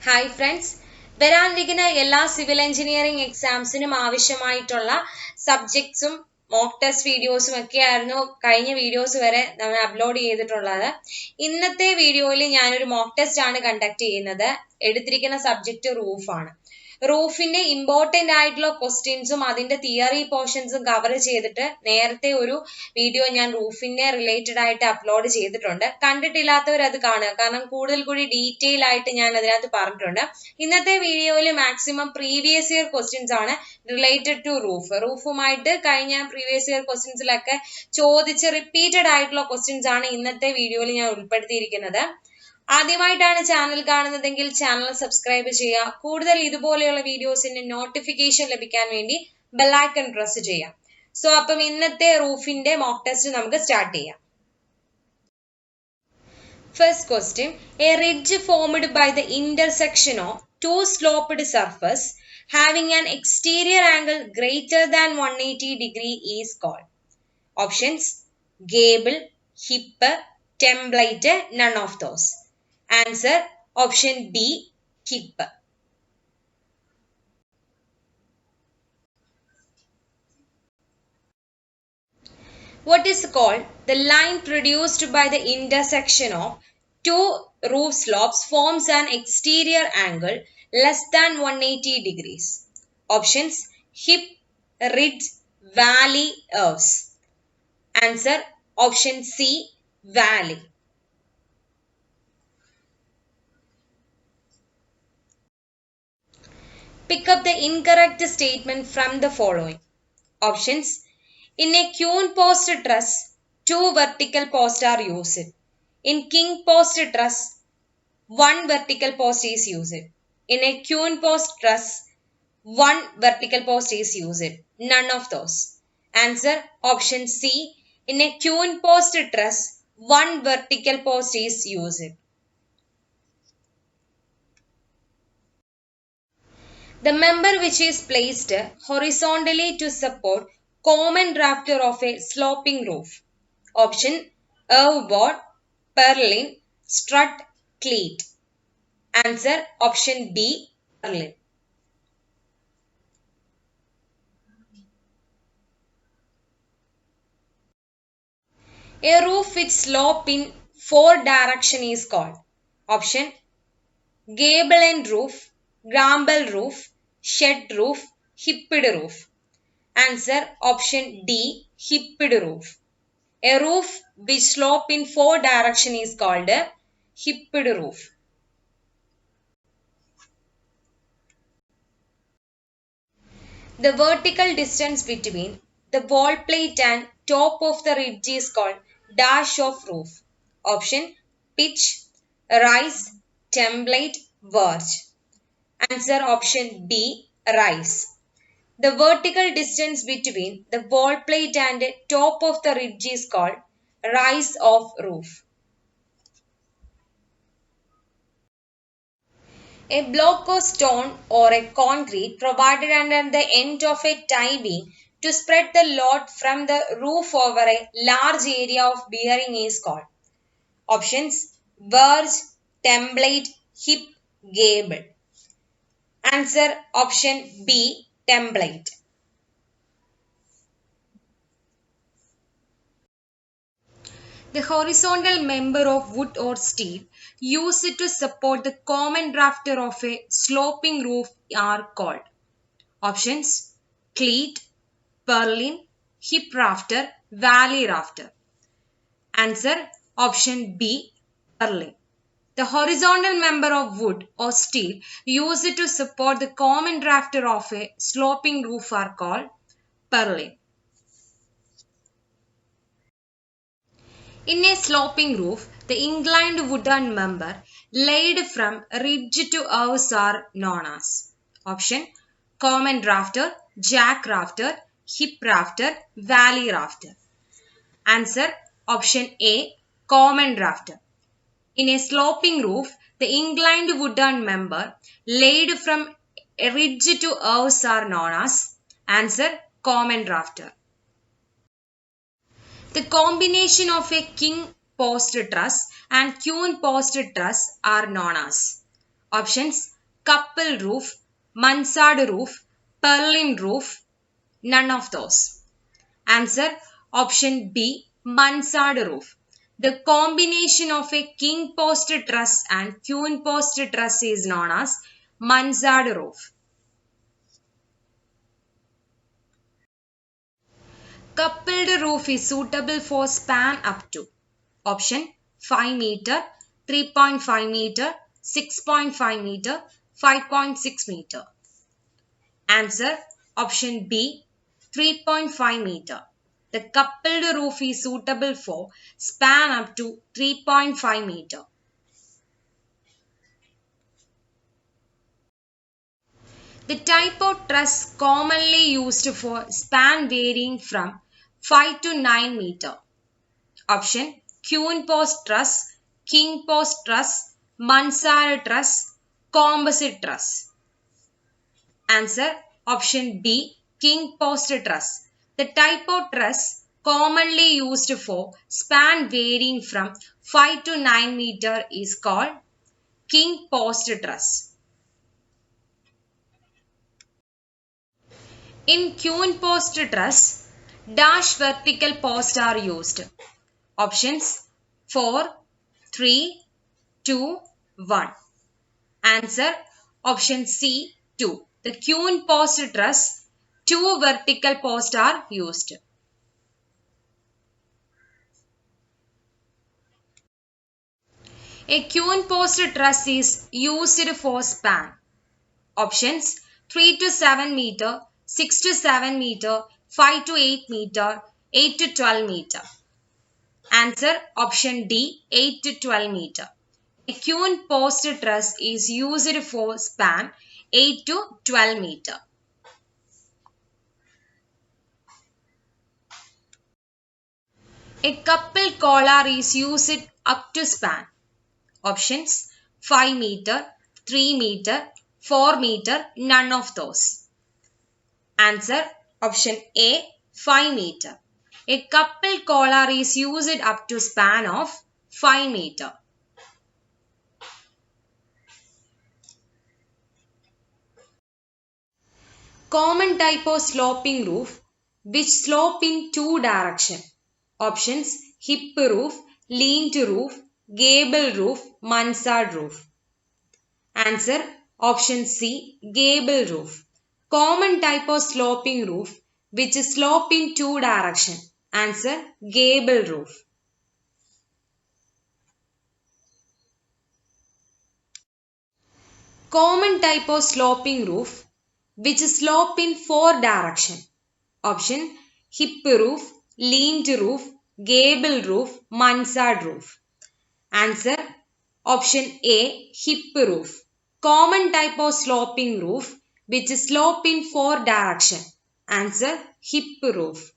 Hi friends, വരാനിരിക്കുന്ന എല്ലാ civil engineering എക്സാംസിനും ആവശ്യമായിട്ടുള്ള സബ്ജക്ട്സും മോക്ക് ടെസ്റ്റ് വീഡിയോസും ഒക്കെയായിരുന്നു കഴിഞ്ഞ വീഡിയോസ് വരെ നമ്മൾ അപ്ലോഡ് ചെയ്തിട്ടുള്ളത്. ഇന്നത്തെ വീഡിയോയിൽ ഞാനൊരു മോക്ക് ടെസ്റ്റ് ആണ് കണ്ടക്ട് ചെയ്യുന്നത്. എടുത്തിരിക്കുന്ന സബ്ജക്റ്റ് റൂഫാണ്. റൂഫിന്റെ ഇമ്പോർട്ടന്റ് ആയിട്ടുള്ള ക്വസ്റ്റ്യൻസും അതിന്റെ തിയറി പോർഷൻസും കവർ ചെയ്തിട്ട് നേരത്തെ ഒരു വീഡിയോ ഞാൻ റൂഫിനെ റിലേറ്റഡ് ആയിട്ട് അപ്ലോഡ് ചെയ്തിട്ടുണ്ട്. കണ്ടിട്ടില്ലാത്തവർ അത് കാണുക, കാരണം കൂടുതൽ കൂടി ഡീറ്റെയിൽ ആയിട്ട് ഞാൻ അതിനകത്ത് പറഞ്ഞിട്ടുണ്ട്. ഇന്നത്തെ വീഡിയോയിൽ മാക്സിമം പ്രീവിയസ് ഇയർ ക്വസ്റ്റ്യൻസ് ആണ് റിലേറ്റഡ് ടു റൂഫുമായിട്ട് കഴിഞ്ഞ പ്രീവിയസ് ഇയർ ക്വസ്റ്റ്യൻസിലൊക്കെ ചോദിച്ച് റിപ്പീറ്റഡ് ആയിട്ടുള്ള ക്വസ്റ്റ്യൻസ് ആണ് ഇന്നത്തെ വീഡിയോയിൽ ഞാൻ ഉൾപ്പെടുത്തിയിരിക്കുന്നത്. ആദ്യമായിട്ടാണ് ചാനൽ കാണുന്നതെങ്കിൽ ചാനൽ സബ്സ്ക്രൈബ് ചെയ്യുക. കൂടുതൽ ഇതുപോലെയുള്ള വീഡിയോസിന്റെ നോട്ടിഫിക്കേഷൻ ലഭിക്കാൻ വേണ്ടി ബെൽ ഐക്കൺ പ്രസ് ചെയ്യാം. സോ അപ്പം ഇന്നത്തെ റൂഫിന്റെ മോക്ക് ടെസ്റ്റ് നമുക്ക് സ്റ്റാർട്ട് ചെയ്യാം. First question, a ridge formed by the intersection of two sloped surfaces having an exterior angle greater than 180 degree is called. Options: gable, hip, template, none of those. Answer: option B, hip. What is called the line produced by the intersection of two roof slopes forms an exterior angle less than 180 degrees? Options: hip, ridge, valley, eaves. Answer: option C, valley. Pick up the incorrect statement from the following. Options: in a queen post truss, two vertical posts are used. In king post truss, one vertical post is used. In a queen post truss, one vertical post is used. None of those. Answer: option C. In a queen post truss, one vertical post is used. The member which is placed horizontally to support common rafter of a sloping roof. Option: eave board, purlin, strut, cleat. Answer: option B, purlin. A roof with slope in four direction is called. Option: gable end roof, gambrel roof, shed roof, hipped roof. Answer: option D, hipped roof. A roof which slope in four direction is called a hipped roof. The vertical distance between the wall plate and top of the ridge is called dash of roof. Option: pitch, rise, template, verge. Answer: option B, rise. The vertical distance between the wall plate and top of the ridge is called rise of roof. A block of stone or a concrete provided under the end of a tie beam to spread the load from the roof over a large area of bearing is called. Options: verge, template, hip, gable. Answer: option B, template. The horizontal member of wood or steel used to support the common rafter of a sloping roof are called. Options: cleat, purlin, hip rafter, valley rafter. Answer: option B, purlin. The horizontal member of wood or steel used to support the common rafter of a sloping roof are called purlin. In a sloping roof, the inclined wooden member laid from ridge to eaves are known as. Option: common rafter, jack rafter, hip rafter, valley rafter. Answer: option A, common rafter. In a sloping roof, the inclined wooden member laid from ridge to eaves are known as. Answer: common rafter. The combination of a king post truss and queen post truss are known as. Options: couple roof, mansard roof, purlin roof? None of those. Answer option B, mansard roof. The combination of a king post truss and queen post truss is known as mansard roof. Coupled roof is suitable for span up to option 5 meter, 3.5 meter, 6.5 meter, 5.6 meter. Answer option B, 3.5 meter. The coupled roof is suitable for span up to 3.5 meter. The type of truss commonly used for span varying from 5 to 9 meter. Option queen post truss, king post truss, mansard truss, composite truss. Answer option B, king post truss. The type of truss commonly used for span varying from 5 to 9 meter is called king post truss. In queen post truss, dash vertical posts are used. Options 4, 3, 2, 1. Answer option C, 2. The queen post truss, 2 vertical posts are used. A queen post truss is used for span. Options 3 to 7 meter, 6 to 7 meter, 5 to 8 meter, 8 to 12 meter. Answer option D, 8 to 12 meter. A queen post truss is used for span 8 to 12 meter. A couple collar is used up to span. Options 5 meter, 3 meter, 4 meter, none of those. Answer option A, 5 meter. A couple collar is used up to span of 5 meter. Common type of sloping roof which slope in 2 directions. Options hip roof, leaned roof, gable roof, mansard roof. Answer option C, gable roof. Common type of sloping roof which slope in 2 directions. Answer gable roof. Common type of sloping roof which slope in 4 directions. Option hip roof, leaned roof, gable roof, mansard roof. Answer option A, hip roof. Common type of sloping roof which slope in 4 directions. Answer hip roof.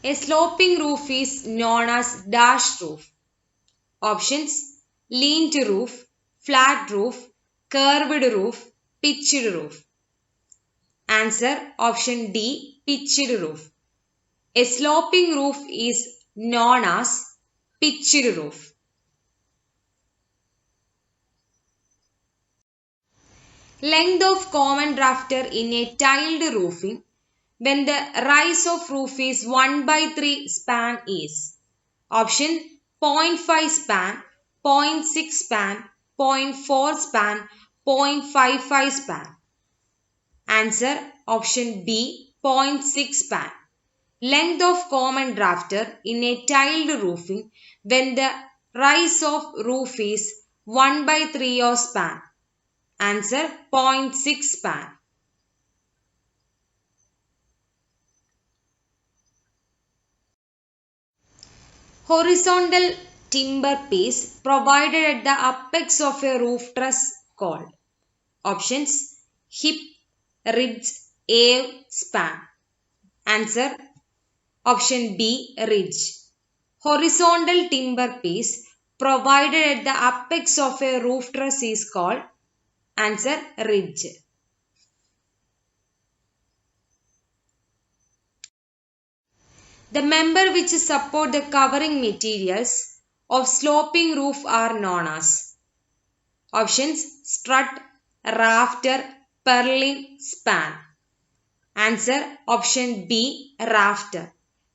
A sloping roof is known as dash roof. Options leaned roof, flat roof, curved roof, pitched roof. Answer option D, pitched roof. A sloping roof is known as pitched roof. Length of common rafter in a tiled roofing when the rise of roof is 1/3 span is option 0.5 span, 0.6 span, 0.4 span, 0.55 span. Answer option B, 0.6 span. Length of common rafter in a tiled roofing when the rise of roof is 1/3 of span. Answer 0.6 span. Horizontal timber piece provided at the apex of a roof truss called options hip, ridge, eave, span. Answer option B, ridge. Horizontal timber piece provided at the apex of a roof truss is called answer ridge. The member which support the covering materials of sloping roof are known as? Options: strut, rafter, purlin, span. Answer: option B, rafter.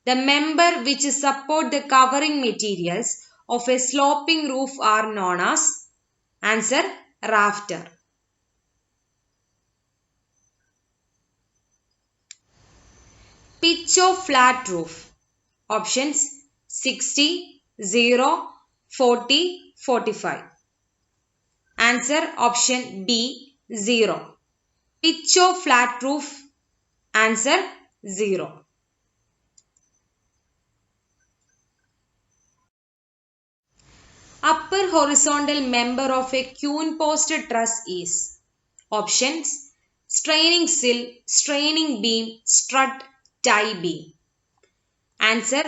The member which support the covering materials of a sloping roof are known as? Answer: rafter. Pitch of flat roof. Options: 60, 0, 40, 45. Answer: option B, 0. Pitch of flat roof. Answer: 0. Upper horizontal member of a queen post truss is? Options: straining sill, straining beam, strut, tie beam. Answer: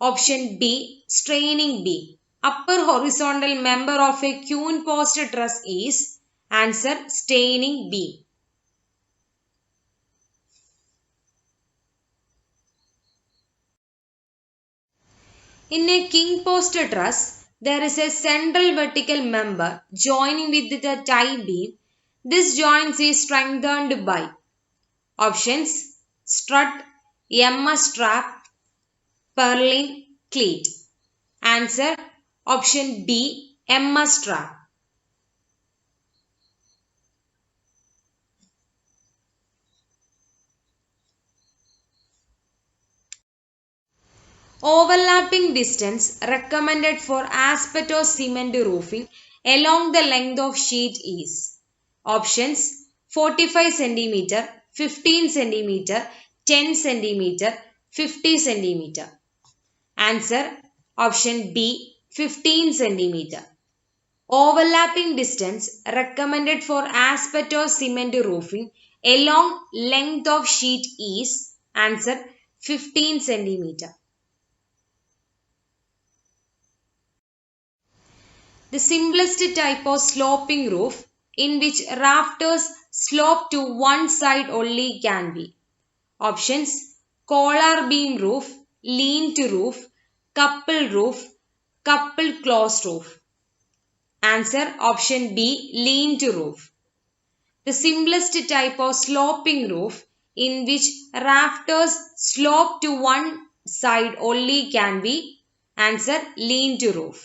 option B, straining beam. Upper horizontal member of a queen post truss is? Answer: straining beam. In a king post truss, there is a central vertical member joining with the tie beam. This joint is strengthened by? Options: strut, MS strap, purlin, cleat. Answer: option B, MS strap. Overlapping distance recommended for asbestos cement roofing along the length of sheet is? Options: 45 cm, 15 cm, 10 cm, 50 cm. Answer: option B, 15 cm. Overlapping distance recommended for asbestos cement roofing along length of sheet is? Answer: 15 cm. The simplest type of sloping roof in which rafters slope to one side only can be? Options: collar beam roof, lean-to roof, couple roof, couple closed roof. Answer: option B, lean-to roof. The simplest type of sloping roof in which rafters slope to one side only can be? Answer: lean-to roof.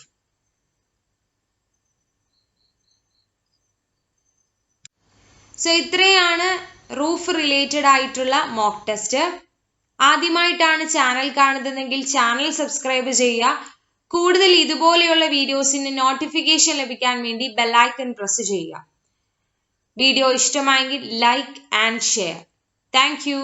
So ഇത്രയാണ് roof related ആയിട്ടുള്ള mock test. ആദ്യമായിട്ടാണ് channel കാണുന്നതെങ്കിൽ channel subscribe ചെയ്യുക. കൂടുതൽ ഇതുപോലെയുള്ള വീഡിയോസിന് notification ലഭിക്കാൻ വേണ്ടി bell icon press ചെയ്യുക. വീഡിയോ ഇഷ്ടമായെങ്കിൽ like and share. Thank you.